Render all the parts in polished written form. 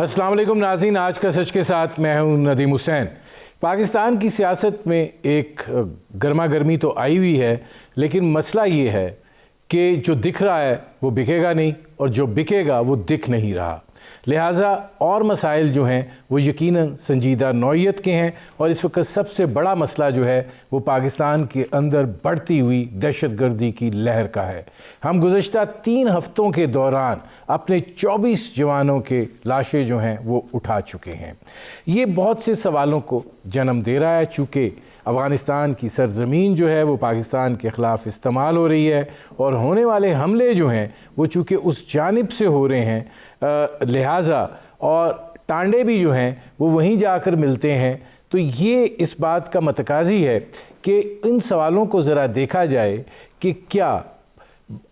अस्सलाम वालेकुम नाज़रीन, आज का सच के साथ मैं हूं नदीम हुसैन। पाकिस्तान की सियासत में एक गर्मा गर्मी तो आई हुई है, लेकिन मसला ये है कि जो दिख रहा है वो बिकेगा नहीं और जो बिकेगा वो दिख नहीं रहा। लिहाजा और मसाइल जो हैं वो यकीनन संजीदा नौइयत के हैं और इस वक्त सबसे बड़ा मसला जो है वो पाकिस्तान के अंदर बढ़ती हुई दहशतगर्दी की लहर का है। हम गुज़श्ता 3 हफ़्तों के दौरान अपने 24 जवानों के लाशें जो हैं वो उठा चुके हैं। ये बहुत से सवालों को जन्म दे रहा है, चूँकि अफ़गानिस्तान की सरज़मीन जो है वो पाकिस्तान के ख़िलाफ़ इस्तेमाल हो रही है और होने वाले हमले जो हैं वो चूँकि उस जानिब से हो रहे हैं, लिहाजा और टांडे भी जो हैं वो वहीं जाकर मिलते हैं। तो ये इस बात का मतकाज़ी है कि इन सवालों को ज़रा देखा जाए कि क्या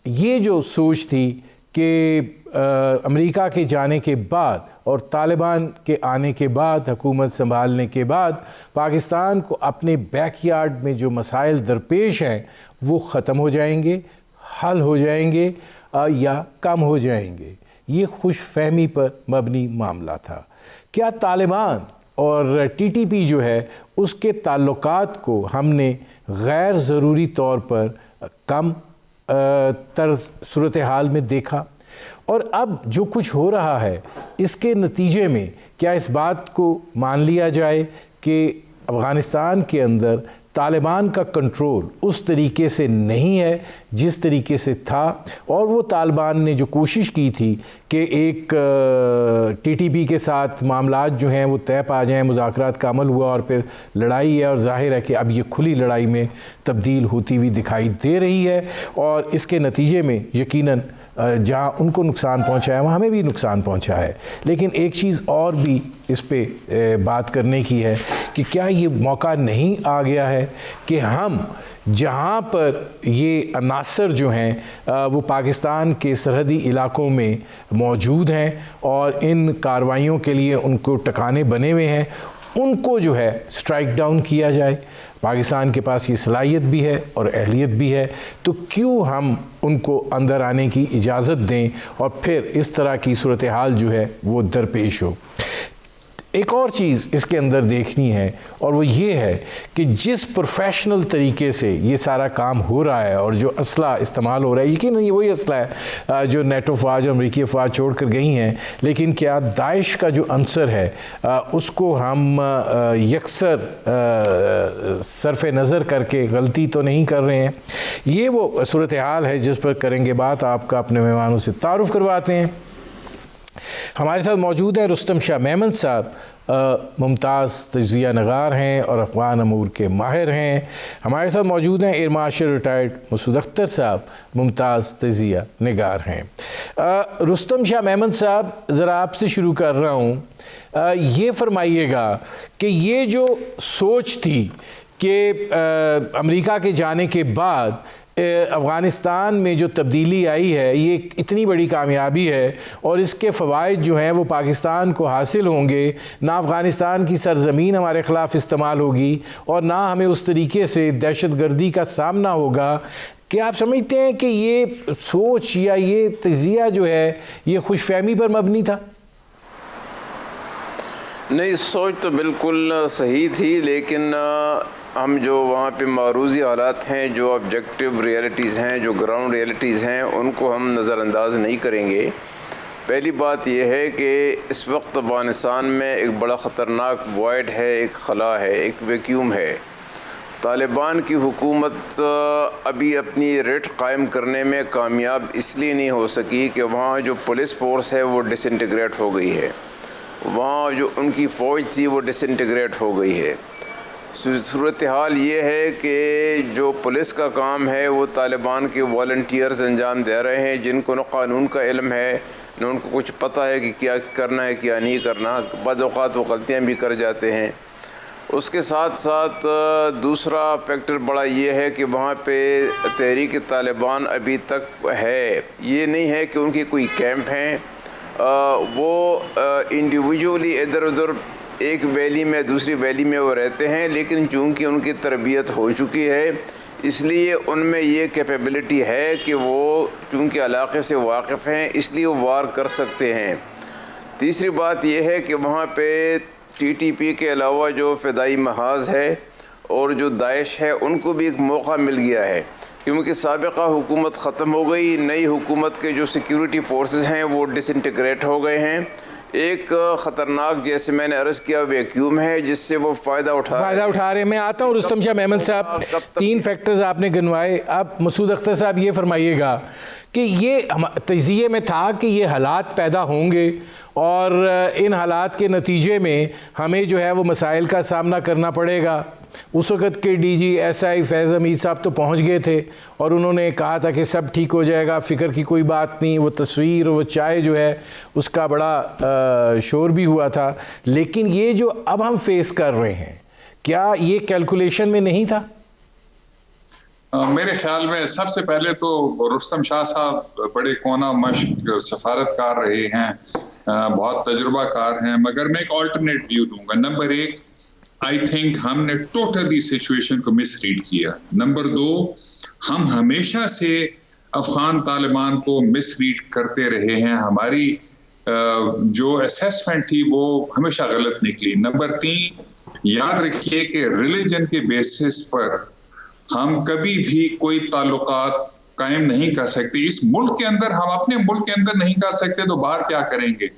ये जो सोच थी कि अमेरिका के जाने के बाद और तालिबान के आने के बाद, हुकूमत संभालने के बाद पाकिस्तान को अपने बैकयार्ड में जो मसाइल दरपेश हैं वो ख़त्म हो जाएंगे, हल हो जाएंगे या कम हो जाएंगे, ये खुश फहमी पर मबनी मामला था। क्या तालिबान और TTP जो है उसके ताल्लुकात को हमने गैर ज़रूरी तौर पर कम तर सूरत हाल में देखा? और अब जो कुछ हो रहा है इसके नतीजे में क्या इस बात को मान लिया जाए कि अफ़गानिस्तान के अंदर तालिबान का कंट्रोल उस तरीके से नहीं है जिस तरीके से था, और वो तालिबान ने जो कोशिश की थी कि एक TTP के साथ मामलात जो हैं वो तय पा जाएँ, मुज़ाकरात का अमल हुआ और फिर लड़ाई है, और ज़ाहिर है कि अब ये खुली लड़ाई में तब्दील होती हुई दिखाई दे रही है और इसके नतीजे में यकीनन जहाँ उनको नुकसान पहुँचा है वहाँ हमें भी नुकसान पहुँचा है। लेकिन एक चीज़ और भी इस पे बात करने की है कि क्या ये मौका नहीं आ गया है कि हम जहाँ पर ये अनासर जो हैं वो पाकिस्तान के सरहदी इलाकों में मौजूद हैं और इन कार्रवाइयों के लिए उनको ठिकाने बने हुए हैं, उनको जो है स्ट्राइक डाउन किया जाए। पाकिस्तान के पास ये सलाहियत भी है और अहलियत भी है, तो क्यों हम उनको अंदर आने की इजाज़त दें और फिर इस तरह की सूरत हाल जो है वो दरपेश हो। एक और चीज़ इसके अंदर देखनी है और वो ये है कि जिस प्रोफेशनल तरीके से ये सारा काम हो रहा है और जो असला इस्तेमाल हो रहा है, यकीन ये वही असला है जो नेटो अफवाज और अमरीकी अफवाज छोड़ कर गई हैं, लेकिन क्या दाइश का जो अंसर है उसको हम यकसर सरफ नज़र करके गलती तो नहीं कर रहे हैं? ये वो सूरत हाल है जिस पर करेंगे बात। आपका अपने मेहमानों से तारुफ़ करवाते हैं। हमारे साथ मौजूद है रुस्तम शाह मेमन साहब, मुमताज़ तजिया नगार हैं और अफ़गान अमूर के माहिर हैं। हमारे साथ मौजूद हैं air marshal retired Masood Akhtar साहब, मुमताज़ तजिया नगार हैं। रुस्तम शाह मेमन साहब, ज़रा आपसे शुरू कर रहा हूँ, ये फरमाइएगा कि ये जो सोच थी कि अमेरिका के जाने के बाद अफ़गानिस्तान में जो तब्दीली आई है ये इतनी बड़ी कामयाबी है और इसके फ़वाइद जो हैं वो पाकिस्तान को हासिल होंगे, ना अफ़गानिस्तान की सरज़मीन हमारे ख़िलाफ़ इस्तेमाल होगी और ना हमें उस तरीके से दहशतगर्दी का सामना होगा। क्या आप समझते हैं कि ये सोच या ये तजिया जो है ये खुशफहमी पर मबनी था? नहीं, सोच तो बिल्कुल सही थी, लेकिन हम जो वहाँ पे मारूज़ी हालात हैं, जो ऑब्जेक्टिव रियलिटीज़ हैं, जो ग्राउंड रियलिटीज़ हैं, उनको हम नज़रअंदाज नहीं करेंगे। पहली बात यह है कि इस वक्त अफ़गानिस्तान में एक बड़ा ख़तरनाक वॉइड है, एक खला है, एक वैक्यूम है। तालिबान की हुकूमत अभी अपनी रेट कायम करने में कामयाब इसलिए नहीं हो सकी कि वहाँ जो पुलिस फ़ोर्स है वो डिसइंटीग्रेट हो गई है, वहाँ जो उनकी फ़ौज थी वो डिसइंटीग्रेट हो गई है। सूरत हाल ये है कि जो पुलिस का काम है वो तालिबान के वॉलंटियर्स अंजाम दे रहे हैं, जिनको न कानून का इल्म है न उनको कुछ पता है कि क्या करना है क्या नहीं करना। बाद औक़ात वो गलतियाँ भी कर जाते हैं। उसके साथ साथ दूसरा फैक्टर बड़ा ये है कि वहाँ पे तहरीक तालिबान अभी तक है, ये नहीं है कि उनके कोई कैंप हैं, वो इंडिविजुअली इधर उधर एक वैली में दूसरी वैली में वो रहते हैं, लेकिन चूँकि उनकी तरबियत हो चुकी है इसलिए उनमें ये कैपेबिलिटी है कि वो चूँकि इलाक़े से वाकिफ़ हैं इसलिए वो वार कर सकते हैं। तीसरी बात यह है कि वहाँ पे TTP के अलावा जो फ़िदाई महाज है और जो दाइश है उनको भी एक मौका मिल गया है, क्योंकि साबिक़ा हुकूमत ख़त्म हो गई, नई हुकूमत के जो सिक्योरिटी फोर्सेस हैं वो डिसइंटीग्रेट हो गए हैं। एक ख़तरनाक, जैसे मैंने अर्ज़ किया, वैक्यूम है जिससे वो फ़ायदा उठा रहे हैं। मैं आता हूँ रुस्तम शाह मेहमद साहब, 3 फैक्टर्स आपने गिनवाए। अब मसूद अख्तर साहब ये फरमाइएगा कि ये तज़िये में था कि ये हालात पैदा होंगे और इन हालात के नतीजे में हमें जो है वो मसाइल का सामना करना पड़ेगा। उस वक़्त के DG SI फैज़ हमीद साहब तो पहुंच गए थे और उन्होंने कहा था कि सब ठीक हो जाएगा, फ़िक्र की कोई बात नहीं। वो तस्वीर, वो चाय जो है उसका बड़ा शोर भी हुआ था। लेकिन ये जो अब हम फेस कर रहे हैं, क्या ये कैलकुलेशन में नहीं था? मेरे ख्याल में सबसे पहले तो रुस्तम शाह साहब बड़े कोना मश्क सफारतकार रहे हैं, बहुत तजुर्बाकार हैं, मगर मैं एक ऑल्टरनेट व्यू दूंगा। नंबर 1, आई थिंक हमने टोटली सिचुएशन को मिसरीड किया। नंबर 2, हम हमेशा से अफगान तालिबान को मिसरीड करते रहे हैं, हमारी जो असेसमेंट थी वो हमेशा गलत निकली। नंबर 3, याद रखिए कि रिलीजन के बेसिस पर हम कभी भी कोई ताल्लुकात कायम नहीं कर सकते। इस मुल्क के अंदर, हम अपने मुल्क के अंदर नहीं कर सकते तो बाहर क्या करेंगे?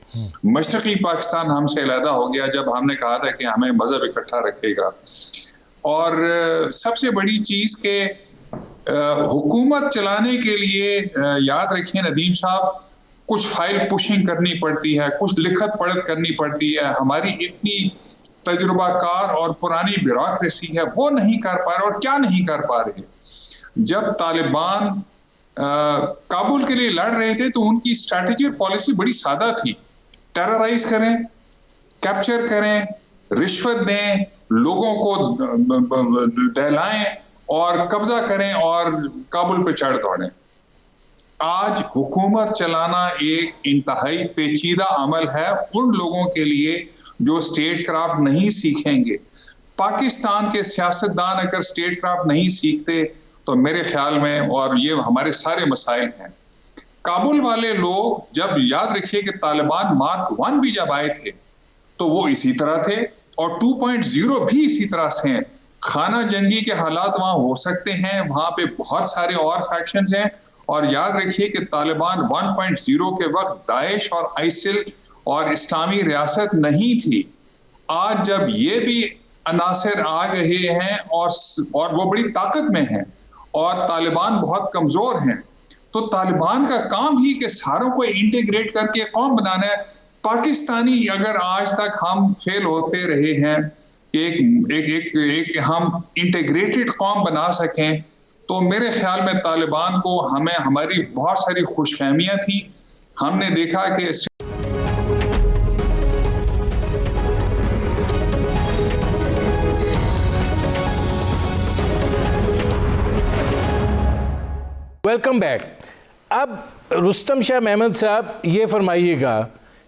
मशरकी पाकिस्तान हमसे अलहदा हो गया जब हमने कहा था कि हमें मजहब इकट्ठा रखेगा। और सबसे बड़ी चीज के हुकूमत चलाने के लिए याद रखिए नदीम साहब, कुछ फाइल पुशिंग करनी पड़ती है, कुछ लिखत पढ़त करनी पड़ती है। हमारी इतनी तजुर्बाकार और पुरानी ब्यूरोक्रेसी है, वो नहीं कर पा रहे। और क्या नहीं कर पा रहे? जब तालिबान काबुल के लिए लड़ रहे थे तो उनकी स्ट्रैटेजी और पॉलिसी बड़ी सादा थी। टेरराइज करें, कैप्चर करें, रिश्वत दें, लोगों को दहलाएं और कब्जा करें और काबुल पे चढ़ दौड़ें। आज हुकूमत चलाना एक इंतहाई पेचीदा अमल है उन लोगों के लिए जो स्टेट क्राफ्ट नहीं सीखेंगे। पाकिस्तान के सियासतदान अगर स्टेट क्राफ्ट नहीं सीखते तो मेरे ख्याल में, और ये हमारे सारे मसाइल हैं। काबुल वाले लोग, जब याद रखिए कि तालिबान मार्क 1 भी जब आए थे तो वो इसी तरह थे और 2.0 भी इसी तरह से हैं। खाना जंगी के हालात वहां हो सकते हैं, वहां पे बहुत सारे और फैक्शंस हैं। और याद रखिए कि तालिबान 1.0 के वक्त दाइश और आइसिल और इस्लामी रियासत नहीं थी। आज जब ये भी अनासर आ गए हैं और वो बड़ी ताकत में हैं और तालिबान बहुत कमजोर हैं, तो तालिबान का काम ही कि सारों को इंटीग्रेट करके कौम बनाना है। पाकिस्तानी अगर आज तक हम फेल होते रहे हैं एक हम इंटीग्रेटेड कौम बना सकें, तो मेरे ख्याल में तालिबान को, हमें हमारी बहुत सारी खुशफहमियां थी। हमने देखा कि वेलकम बैक। अब रुस्तम शाह मेहमद साहब ये फरमाइएगा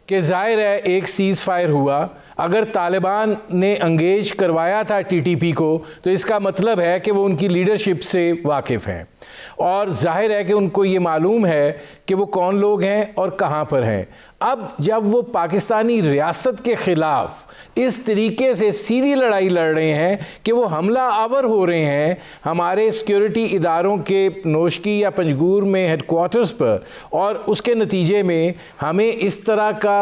कि जाहिर है एक सीज़ फायर हुआ, अगर तालिबान ने अंगेज करवाया था TTP को तो इसका मतलब है कि वो उनकी लीडरशिप से वाकिफ़ हैं और जाहिर है कि उनको ये मालूम है कि वो कौन लोग हैं और कहाँ पर हैं। अब जब वो पाकिस्तानी रियासत के ख़िलाफ़ इस तरीके से सीधी लड़ाई लड़ रहे हैं कि वो हमला आवर हो रहे हैं हमारे सिक्योरिटी इदारों के नोशकी या पंजगूर में हेडक्वार्टर्स पर, और उसके नतीजे में हमें इस तरह का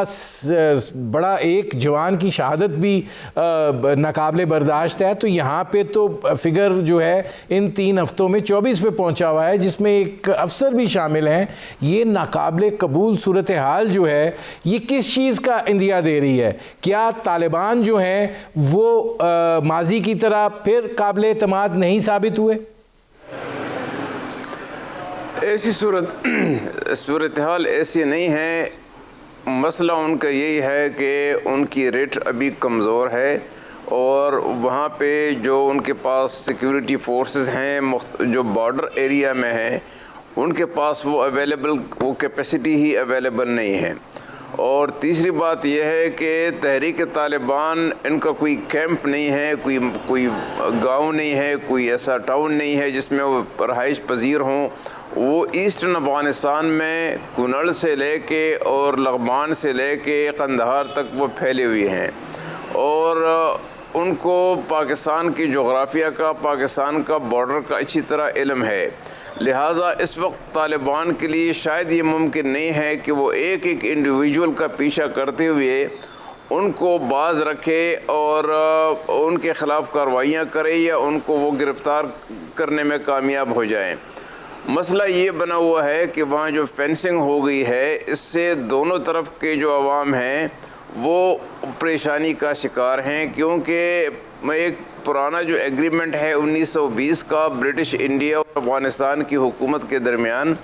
बड़ा एक जवान की शहादत भी नाकाबिले बर्दाश्त है, तो यहाँ पे तो फिगर जो है इन 3 हफ्तों में 24 पे पहुँचा हुआ है, जिसमें एक अफसर भी शामिल हैं। ये नाकाबिले कबूल सूरत हाल जो है ये किस चीज़ का इंदिया दे रही है? क्या तालिबान जो हैं वो माजी की तरह फिर काबिल एतमाद नहीं साबित हुए? ऐसी सूरत हाल ऐसी नहीं है। मसला उनका यही है कि उनकी रेट अभी कमज़ोर है और वहाँ पे जो उनके पास सिक्योरिटी फोर्सेस हैं जो बॉर्डर एरिया में हैं, उनके पास वो कैपेसिटी ही अवेलेबल नहीं है। और तीसरी बात यह है कि तहरीक तालिबान, इनका कोई कैंप नहीं है, कोई गांव नहीं है, कोई ऐसा टाउन नहीं है जिसमें वो रहाइश पजीर हों वो ईस्टर्न अफ़गानिस्तान में कुनड़ से लेके और लग़मान से लेके कंदहार तक वो फैले हुए हैं और उनको पाकिस्तान की जोग्राफिया का, पाकिस्तान का बॉर्डर का अच्छी तरह इल्म है। लिहाजा इस वक्त तालिबान के लिए शायद ये मुमकिन नहीं है कि वो एक एक इंडिविजुअल का पीछा करते हुए उनको बाज रखे और उनके ख़िलाफ़ कार्रवाइयाँ करे या उनको वो गिरफ़्तार करने में कामयाब हो जाएं। मसला ये बना हुआ है कि वहाँ जो फेंसिंग हो गई है, इससे दोनों तरफ के जो अवाम हैं वो परेशानी का शिकार हैं, क्योंकि एक पुराना जो एग्रीमेंट है 1920 का ब्रिटिश इंडिया और अफ़गानिस्तान की हुकूमत के दरमियान,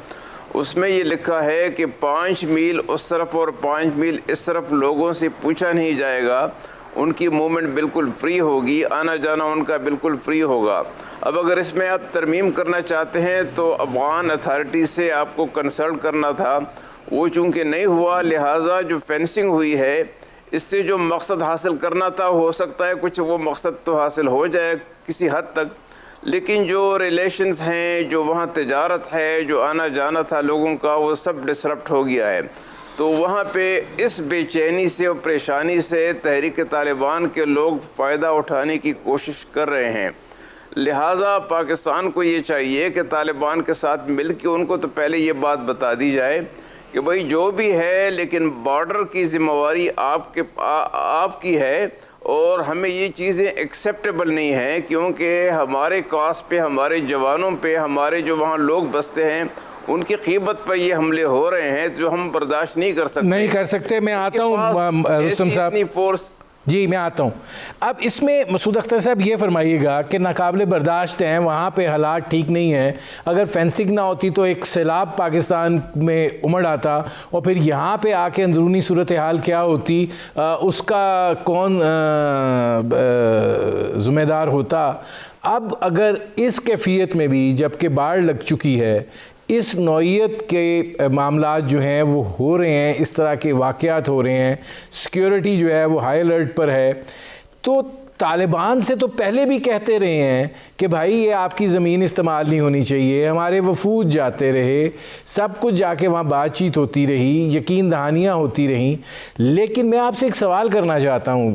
उसमें ये लिखा है कि 5 मील उस तरफ और 5 मील इस तरफ लोगों से पूछा नहीं जाएगा, उनकी मूवमेंट बिल्कुल फ्री होगी, आना जाना उनका बिल्कुल फ्री होगा। अब अगर इसमें आप तरमीम करना चाहते हैं तो अफ़गान अथॉरिटीज़ से आपको कंसल्ट करना था, वो चूँकि नहीं हुआ, लिहाजा जो फेंसिंग हुई है इससे जो मकसद हासिल करना था, हो सकता है कुछ वो मकसद तो हासिल हो जाए किसी हद तक, लेकिन जो रिलेशंस हैं, जो वहाँ तिजारत है, जो आना जाना था लोगों का, वो सब डिसरप्ट हो गया है। तो वहाँ पे इस बेचैनी से और परेशानी से तहरीक तालिबान के लोग फ़ायदा उठाने की कोशिश कर रहे हैं। लिहाजा पाकिस्तान को ये चाहिए कि तालिबान के साथ मिल के उनको तो पहले ये बात बता दी जाए कि भाई जो भी है, लेकिन बॉर्डर की ज़िम्मेवारी आपकी है और हमें ये चीज़ें एक्सेप्टेबल नहीं हैं, क्योंकि हमारे कास्ट पे, हमारे जवानों पे, हमारे जो वहाँ लोग बसते हैं उनकी कीमत पर ये हमले हो रहे हैं जो हम बर्दाश्त नहीं कर सकते। मैं आता हूँ रुस्तम साहब, फोर्स जी मैं आता हूँ। अब इसमें मसूद अख्तर साहब ये फरमाइएगा कि नाकाबिले बर्दाश्त हैं, वहाँ पे हालात ठीक नहीं हैं, अगर फेंसिंग ना होती तो एक सैलाब पाकिस्तान में उमड़ आता और फिर यहाँ पे आके अंदरूनी सूरत हाल क्या होती, उसका कौन ज़िम्मेदार होता। अब अगर इस कैफियत में भी, जबकि बाढ़ लग चुकी है, इस नौइयत के मामलात जो हैं वो हो रहे हैं, इस तरह के वाक़यात हो रहे हैं, सिक्योरिटी जो है वो हाई अलर्ट पर है, तो तालिबान से तो पहले भी कहते रहे हैं कि भाई ये आपकी ज़मीन इस्तेमाल नहीं होनी चाहिए, हमारे वफूद जाते रहे, सब कुछ जाके वहाँ बातचीत होती रही, यकीन दहानियाँ होती रहीं। लेकिन मैं आपसे एक सवाल करना चाहता हूँ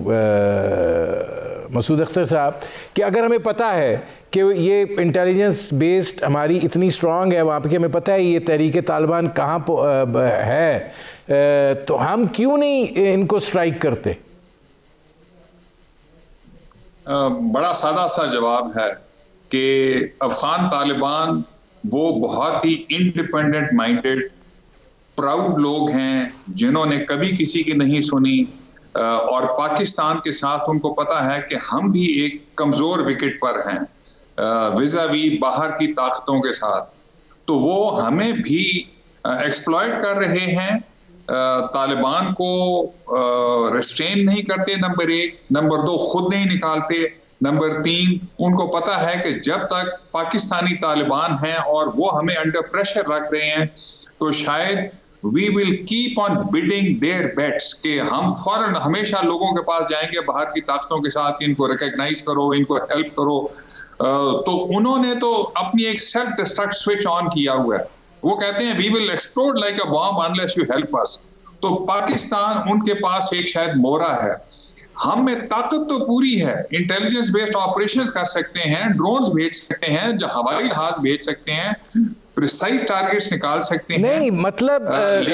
मसूद अख्तर साहब कि अगर हमें पता है कि ये इंटेलिजेंस बेस्ड हमारी इतनी स्ट्रॉन्ग है वहाँ पे कि हमें पता है ये तहरीक तालिबान कहाँ है, तो हम क्यों नहीं इनको स्ट्राइक करते? बड़ा सादा सा जवाब है कि अफगान तालिबान वो बहुत ही इंडिपेंडेंट माइंडेड प्राउड लोग हैं जिन्होंने कभी किसी की नहीं सुनी, और पाकिस्तान के साथ उनको पता है कि हम भी एक कमजोर विकेट पर हैं विज़ावी बाहर की ताकतों के साथ, तो वो हमें भी एक्सप्लॉइट कर रहे हैं। तालिबान को रिस्ट्रेन नहीं करते, नंबर 1, नंबर 2 खुद नहीं निकालते, नंबर 3 उनको पता है कि जब तक पाकिस्तानी तालिबान हैं और वो हमें अंडर प्रेशर रख रहे हैं तो शायद we will keep on bidding their bets कि हम फौरन हमेशा लोगों के पास जाएंगे बाहर की ताकतों के साथ, इनको रिकॉग्नाइज करो, इनको हेल्प करो। तो उन्होंने तो अपनी एक सेल्फ डिस्ट्रक्ट स्विच ऑन किया हुआ है, वो कहते हैं we will explode like a bomb unless you help us. तो पाकिस्तान उनके पास एक शायद मोहरा है, हम में ताकत तो पूरी है, इंटेलिजेंस बेस्ड ऑपरेशंस कर सकते हैं, ड्रोन्स भेज सकते हैं, हवाई जहाज भेज सकते हैं, प्रिसाइज टारगेट्स निकाल सकते हैं। नहीं मतलब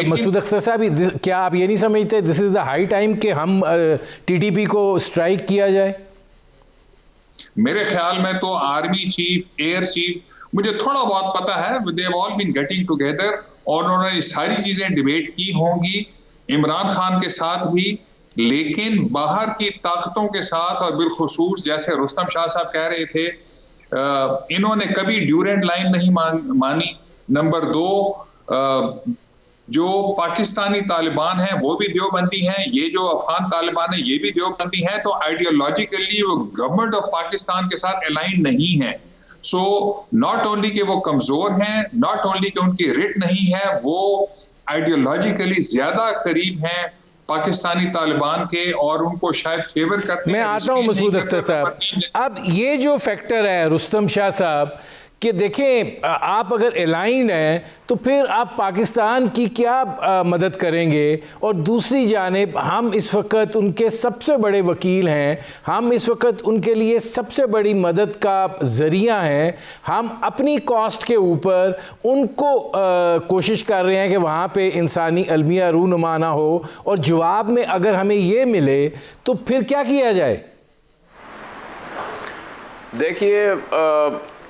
मसूद अख्तर साहब, क्या आप ये नहीं समझते this is the high time कि हम टीटीपी को स्ट्राइक किया जाए? मेरे ख्याल में तो आर्मी चीफ, एयर चीफ, मुझे थोड़ा बहुत पता है, they have all been getting together और उन्होंने ये सारी चीजें डिबेट की होंगी इमरान खान के साथ भी, लेकिन बाहर की ताकतों के साथ और बिलखुसूस जैसे रुस्तम शाह साहब कह रहे थे, इन्होंने कभी ड्यूरेंट लाइन नहीं मानी। नंबर 2, जो पाकिस्तानी तालिबान हैं वो भी देवबंदी हैं, ये जो अफगान तालिबान है ये भी देवबंदी हैं, तो आइडियोलॉजिकली वो गवर्नमेंट ऑफ पाकिस्तान के साथ अलाइन नहीं है। सो नॉट ओनली कि वो कमजोर हैं, नॉट ओनली कि उनकी रिट नहीं है, वो आइडियोलॉजिकली ज्यादा करीब हैं पाकिस्तानी तालिबान के और उनको शायद फेवर करते हैं। मैं आता हूं मसूद अख्तर साहब, अब ये जो फैक्टर है रुस्तम शाह साहब कि देखें आप अगर अलाइंड हैं तो फिर आप पाकिस्तान की क्या मदद करेंगे, और दूसरी जानिब हम इस वक्त उनके सबसे बड़े वकील हैं, हम इस वक्त उनके लिए सबसे बड़ी मदद का ज़रिया हैं। हम अपनी कॉस्ट के ऊपर उनको कोशिश कर रहे हैं कि वहाँ पे इंसानी अलमिया रूनुमा ना हो, और जवाब में अगर हमें ये मिले तो फिर क्या किया जाए? देखिए,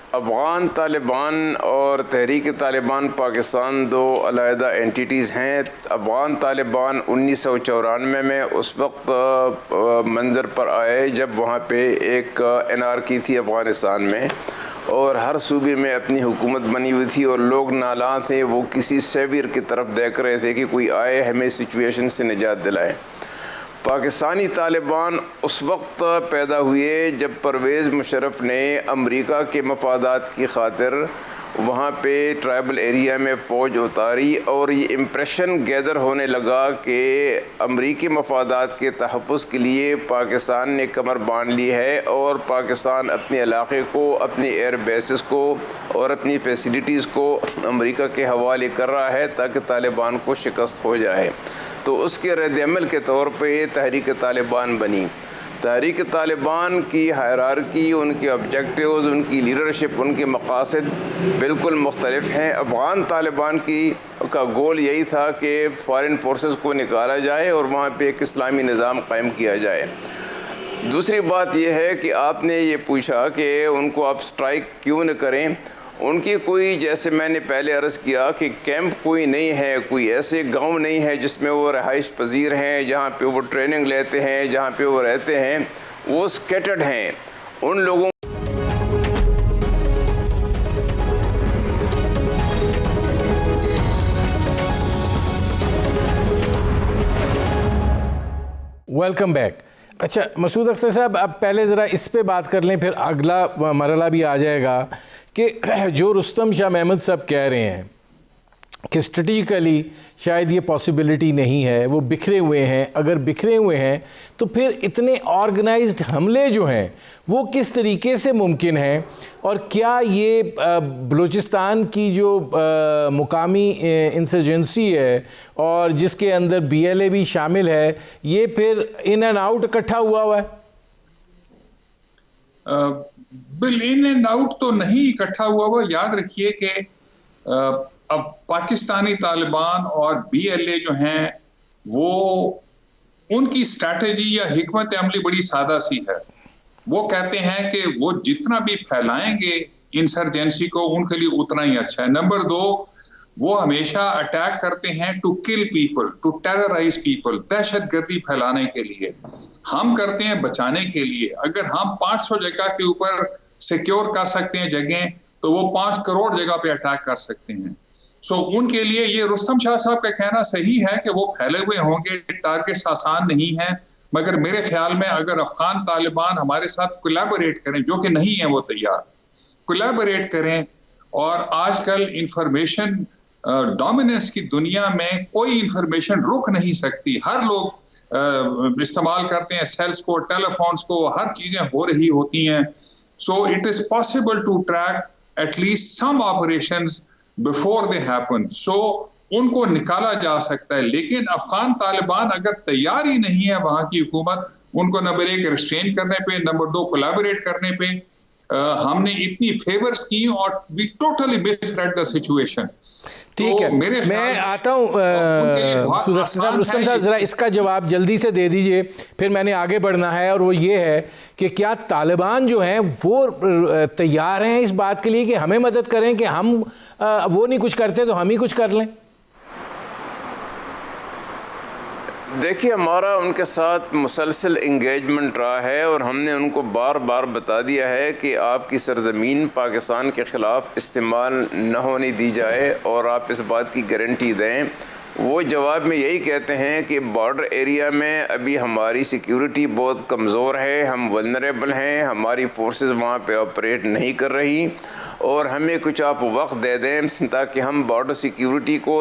अफ़गान तालिबान और तहरीक तालिबान पाकिस्तान दो अलहदा एंटिटीज़ हैं। अफ़गान तालिबान 1994 में उस वक्त मंजर पर आए जब वहाँ पे एक एनार्की थी अफ़गानिस्तान में, और हर सूबे में अपनी हुकूमत बनी हुई थी और लोग नाला थे, वो किसी सेवियर की तरफ देख रहे थे कि कोई आए हमें सिचुएशन से निजात दिलाए। पाकिस्तानी तालिबान उस वक्त पैदा हुए जब परवेज़ मुशर्रफ ने अमेरिका के मफादात की खातिर वहाँ पे ट्राइबल एरिया में फ़ौज उतारी, और ये इम्प्रेशन गैदर होने लगा कि अमरीकी मफादात के तहफ़्फ़ुज़ के लिए पाकिस्तान ने कमर बांध ली है, और पाकिस्तान अपने इलाक़े को, अपने एयर बेसिस को और अपनी फैसिलिटीज़ को अमरीका के हवाले कर रहा है ताकि तालिबान को शिकस्त हो जाए। तो उसके रद्द-ए-अमल के तौर पे तहरीक तालिबान बनी। तहरीक तालिबान की हायरार्की, उनके ऑब्जेक्टिव्स, उनकी लीडरशिप, उनके मकासद बिल्कुल मुख्तलिफ हैं। अफ़गान तालिबान का गोल यही था कि फ़ॉरेन फोर्सेस को निकाला जाए और वहाँ पे एक इस्लामी निज़ाम कायम किया जाए। दूसरी बात यह है कि आपने ये पूछा कि उनको आप स्ट्राइक क्यों न करें। उनकी कोई, जैसे मैंने पहले अर्ज़ किया कि कैंप कोई नहीं है, कोई ऐसे गांव नहीं है जिसमें वो रहाइश पजीर हैं, जहाँ पे वो ट्रेनिंग लेते हैं, जहाँ पे वो रहते हैं, वो स्कैटर्ड हैं। उन लोगों वेलकम बैक। अच्छा मसूद अख्तर साहब, अब पहले ज़रा इस पे बात कर लें, फिर अगला मरला भी आ जाएगा कि जो रुस्तम शाह महमूद साहब कह रहे हैं कि स्ट्रेटिजिकली शायद ये पॉसिबिलिटी नहीं है, वो बिखरे हुए हैं। अगर बिखरे हुए हैं तो फिर इतने ऑर्गेनाइज्ड हमले जो हैं वो किस तरीके से मुमकिन हैं, और क्या ये बलूचिस्तान की जो मुकामी इंसर्जेंसी है और जिसके अंदर BLA भी शामिल है, ये फिर इन एंड आउट इकट्ठा हुआ है? बिल इन एंड आउट तो नहीं इकट्ठा हुआ। याद रखिए कि अब पाकिस्तानी तालिबान और BLA जो हैं वो, उनकी स्ट्रैटेजी या हिकमत अमली बड़ी सादा सी है। वो कहते हैं कि वो जितना भी फैलाएंगे इंसर्जेंसी को उनके लिए उतना ही अच्छा है। नंबर 2, वो हमेशा अटैक करते हैं to kill people, to terrorise people, दहशतगर्दी फैलाने के लिए। हम करते हैं बचाने के लिए। अगर हम 500 जगह के ऊपर सिक्योर कर सकते हैं जगह, तो वो 5 करोड़ जगह पे अटैक कर सकते हैं। सो उनके लिए ये रुस्तम शाह साहब का कहना सही है कि वो फैले हुए होंगे, टारगेट्स आसान नहीं है, मगर मेरे ख्याल में अगर अफगान तालिबान हमारे साथ कोलैबोरेट करें, जो कि नहीं है वो तैयार, कोलैबोरेट करें, और आजकल इंफॉर्मेशन डोमिनेंस की दुनिया में कोई इंफॉर्मेशन रुक नहीं सकती। हर लोग इस्तेमाल करते हैं सेल्स को, टेलीफोन्स को, हर चीजें हो रही होती हैं। So it is possible to track at least some operations before they happen. So उनको निकाला जा सकता है। लेकिन अफगान तालिबान अगर तैयार ही नहीं है, वहां की हुकूमत उनको नंबर 1 रिस्ट्रेन करने पे, नंबर 2 कोलैबोरेट करने पे, हमने इतनी फेवर्स की और we totally misread the situation. ठीक है, मैं आता हूँ रुस्तम साहब, ज़रा इसका जवाब जल्दी से दे दीजिए, फिर मैंने आगे बढ़ना है। और वो ये है कि क्या तालिबान जो हैं वो तैयार हैं इस बात के लिए कि हमें मदद करें, कि हम वो नहीं कुछ करते तो हम ही कुछ कर लें? देखिए, हमारा उनके साथ मुसलसल इंगेजमेंट रहा है और हमने उनको बार बार बता दिया है कि आपकी सरजमीन पाकिस्तान के ख़िलाफ़ इस्तेमाल न होने दी जाए और आप इस बात की गारंटी दें। वो जवाब में यही कहते हैं कि बॉर्डर एरिया में अभी हमारी सिक्योरिटी बहुत कमज़ोर है, हम वल्नरेबल हैं, हमारी फोर्सेस वहाँ पे ऑपरेट नहीं कर रही और हमें कुछ आप वक्त दे दें ताकि हम बॉर्डर सिक्योरिटी को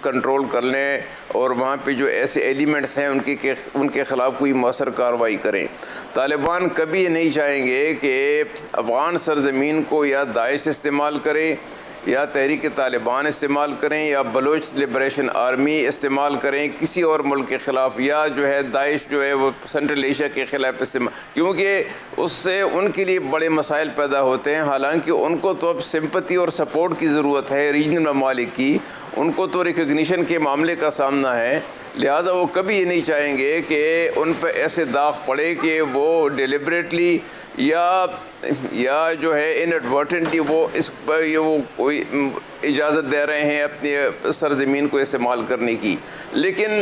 कंट्रोल कर लें और वहाँ पे जो ऐसे एलिमेंट्स हैं उनके ख़िलाफ़ कोई मौसर कार्रवाई करें। तालिबान कभी नहीं चाहेंगे कि अफ़गान सरज़मीन को या दाइश इस्तेमाल करें या तहरीक तालिबान इस्तेमाल करें या बलोच लिबरेशन आर्मी इस्तेमाल करें किसी और मुल्क के ख़िलाफ़, या जो है दाइश जो है वो सेंट्रल एशिया के ख़िलाफ़ इस्तेमाल, क्योंकि उससे उनके लिए बड़े मसाइल पैदा होते हैं। हालांकि उनको तो अब सिंपति और सपोर्ट की ज़रूरत है रीजनल ममालिक की, उनको तो रिकग्निशन के मामले का सामना है, लिहाजा वो कभी ये नहीं चाहेंगे कि उन पर ऐसे दाग पड़े कि वो डिलिबरेटली या जो है इनएडवर्टेंटली वो इस पर वो इजाज़त दे रहे हैं अपनी सरज़मीन को इस्तेमाल करने की। लेकिन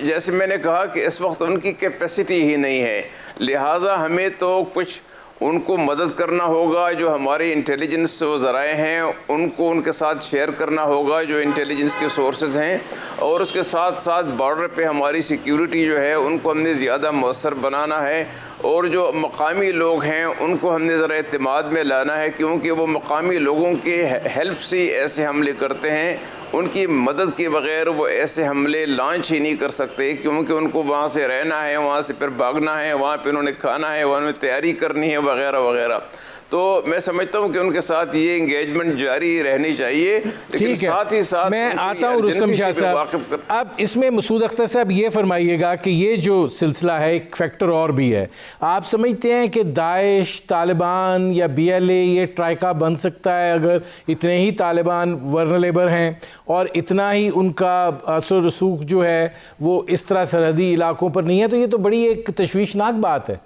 जैसे मैंने कहा कि इस वक्त उनकी कैपेसिटी ही नहीं है, लिहाजा हमें तो कुछ उनको मदद करना होगा, जो हमारे इंटेलिजेंस ज़राए हैं उनको उनके साथ शेयर करना होगा, जो इंटेलिजेंस के सोर्सेज हैं, और उसके साथ साथ बॉर्डर पे हमारी सिक्योरिटी जो है उनको हमने ज़्यादा मौसर बनाना है, और जो मकामी लोग हैं उनको हमने ज़रा एतमाद में लाना है, क्योंकि वो मकामी लोगों के हेल्प से ऐसे हमले करते हैं, उनकी मदद के बग़ैर वो ऐसे हमले लॉन्च ही नहीं कर सकते, क्योंकि उनको वहाँ से रहना है, वहाँ से फिर भागना है, वहाँ पे उन्होंने खाना है, वहाँ में तैयारी करनी है वगैरह वगैरह। तो मैं समझता हूँ कि उनके साथ ये इंगेजमेंट जारी रहनी चाहिए, लेकिन साथ ही साथ मैं आता हूँ रुस्तम शाह साहब। अब इसमें मसूद अख्तर साहब ये फरमाइएगा कि ये जो सिलसिला है एक फैक्टर और भी है, आप समझते हैं कि दाइश, तालिबान या BLA ये ट्राइका बन सकता है अगर इतने ही तालिबान वर्नरेबल हैं और इतना ही उनका असर रसूख जो है वो इस तरह सरहदी इलाकों पर नहीं है, तो ये तो बड़ी एक तशवीशनाक बात है।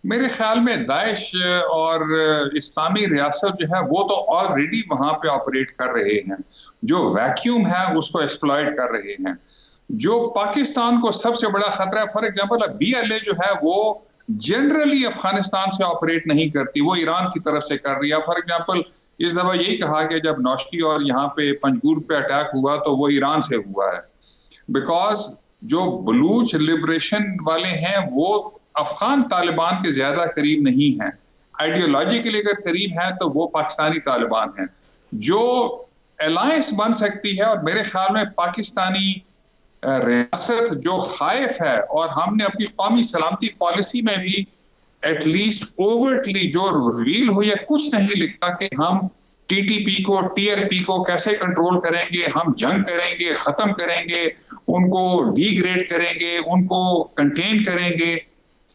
मेरे ख्याल में दाइश और इस्लामी रियासत जो है वो तो ऑलरेडी वहां पे ऑपरेट कर रहे हैं, जो वैक्यूम है उसको एक्सप्लॉइट कर रहे हैं। जो पाकिस्तान को सबसे बड़ा खतरा है, फॉर एग्जांपल BLA जो है वो जनरली अफगानिस्तान से ऑपरेट नहीं करती, वो ईरान की तरफ से कर रही है। फॉर एग्जांपल इस दफा यही कहा कि जब नौशकी और यहाँ पे पंजगूर पे अटैक हुआ तो वो ईरान से हुआ है, बिकॉज जो बलूच लिबरेशन वाले हैं वो अफगान तालिबान के ज्यादा करीब नहीं है, आइडियोलॉजिकली अगर करीब है तो वो पाकिस्तानी तालिबान है। जो अलायंस बन सकती है, और मेरे ख्याल में पाकिस्तानी रियासत जो खाइफ है, और हमने अपनी कौमी सलामती पॉलिसी में भी एटलीस्ट ओवरटली जो रिवील हुई है कुछ नहीं लिखा कि हम TTP को, TLP को कैसे कंट्रोल करेंगे, हम जंग करेंगे, खत्म करेंगे, उनको डिग्रेड करेंगे, उनको कंटेन करेंगे।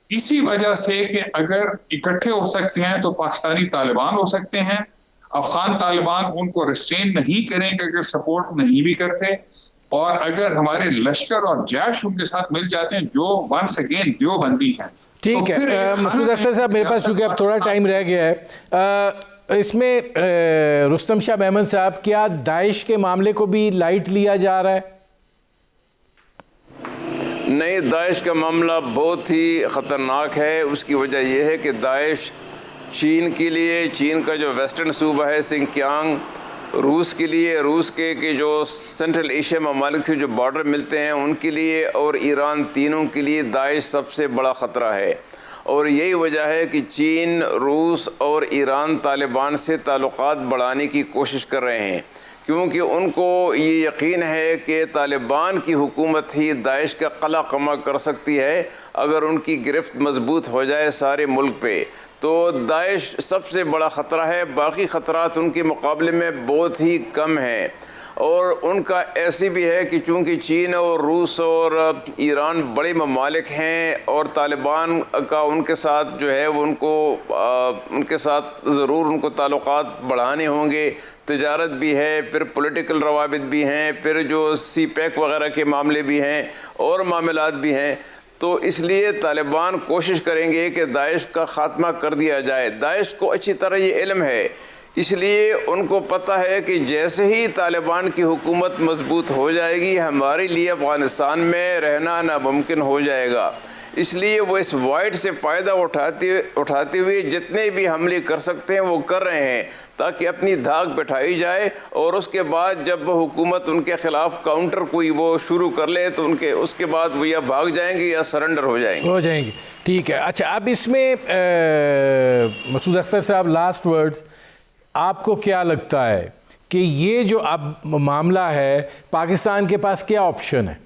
इसी वजह से कि अगर इकट्ठे हो सकते हैं तो पाकिस्तानी तालिबान हो सकते हैं, अफगान तालिबान उनको रिस्ट्रेन नहीं करेंगे अगर सपोर्ट नहीं भी करते, और अगर हमारे लश्कर और जैश उनके साथ मिल जाते हैं जो वंस अगेन देवबंदी हैं। ठीक है मसूद अख्तर साहब, मेरे पास चूँकि अब थोड़ा टाइम रह गया है, इसमें रुस्तम शाह मेमन साहब, क्या दाइश के मामले को भी लाइट लिया जा रहा है? नहीं, दाइश का मामला बहुत ही ख़तरनाक है। उसकी वजह यह है कि दाइश चीन के लिए, चीन का जो वेस्टर्न सूबा है सिंकियांग, रूस के लिए, रूस के जो सेंट्रल एशिया ममालिक से जो बॉर्डर मिलते हैं उनके लिए, और ईरान, तीनों के लिए दाइश सबसे बड़ा ख़तरा है। और यही वजह है कि चीन, रूस और ईरान तालिबान से ताल्लुकात बढ़ाने की कोशिश कर रहे हैं, क्योंकि उनको ये यकीन है कि तालिबान की हुकूमत ही दाइश का कला कमा कर सकती है अगर उनकी गिरफ्त मजबूत हो जाए सारे मुल्क पे। तो दाइश सबसे बड़ा ख़तरा है, बाकी ख़तरात उनके मुकाबले में बहुत ही कम हैं। और उनका ऐसी भी है कि चूँकि चीन और रूस और ईरान बड़े ममालिक हैं और तालिबान का उनके साथ जो है वो उनके साथ ज़रूर उनको ताल्लुकात बढ़ाने होंगे, तिजारत भी है, फिर पॉलिटिकल रवाबित भी हैं, फिर जो CPEC वगैरह के मामले भी हैं और मामलात भी हैं। तो इसलिए तालिबान कोशिश करेंगे कि दाइश का ख़ात्मा कर दिया जाए। दाइश को अच्छी तरह ये इल्म है, इसलिए उनको पता है कि जैसे ही तालिबान की हुकूमत मजबूत हो जाएगी हमारे लिए अफ़गानिस्तान में रहना नामुमकिन हो जाएगा। इसलिए वो इस वाइड से फ़ायदा उठाते हुए जितने भी हमले कर सकते हैं वो कर रहे हैं, ताकि अपनी धाक बैठाई जाए, और उसके बाद जब वो हुकूमत उनके ख़िलाफ़ काउंटर कोई वो शुरू कर ले तो उसके बाद वो या भाग जाएंगे या सरेंडर हो जाएंगे। ठीक है। अच्छा, अब इसमें मसूद अख्तर साहब, लास्ट वर्ड्स आपको क्या लगता है कि ये जो अब मामला है, पाकिस्तान के पास क्या ऑप्शन है?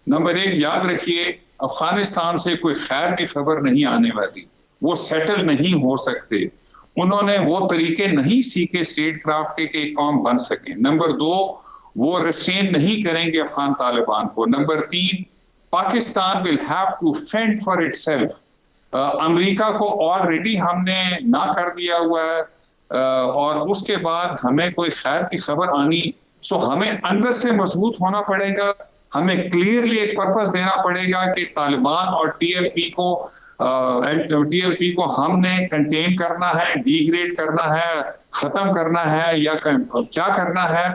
नंबर एक, याद रखिए, अफगानिस्तान से कोई खैर की खबर नहीं आने वाली, वो सेटल नहीं हो सकते, उन्होंने वो तरीके नहीं सीखे स्टेट क्राफ्ट के कि कौम बन सके। नंबर दो, वो रिस्ट्रेन नहीं करेंगे अफगान तालिबान को। नंबर तीन, Pakistan will have to fend for itself. America को ऑलरेडी हमने ना कर दिया हुआ है, और उसके बाद हमें कोई खैर की खबर आनी, सो हमें अंदर से मजबूत होना पड़ेगा, हमें क्लियरली एक पर्पस देना पड़ेगा कि तालिबान और टीएलपी को हमने कंटेन करना है, डिग्रेड करना है, खत्म करना है, या क्या करना है।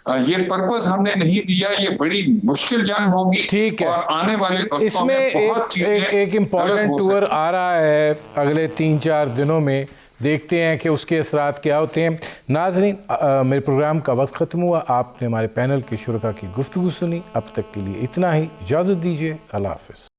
ये पर्पस हमने नहीं दिया, ये बड़ी मुश्किल जंग होगी। ठीक है, और आने वाले वक्तों में बहुत एक इम्पॉर्टेंट टूर आ रहा है अगले 3-4 दिनों में, देखते हैं कि उसके असरात क्या होते हैं। नाज़रीन, मेरे प्रोग्राम का वक्त ख़त्म हुआ। आपने हमारे पैनल के शुरका की गुफ्तगू सुनी। अब तक के लिए इतना ही, इजाज़त दीजिए। अल्लाह हाफ़िज़।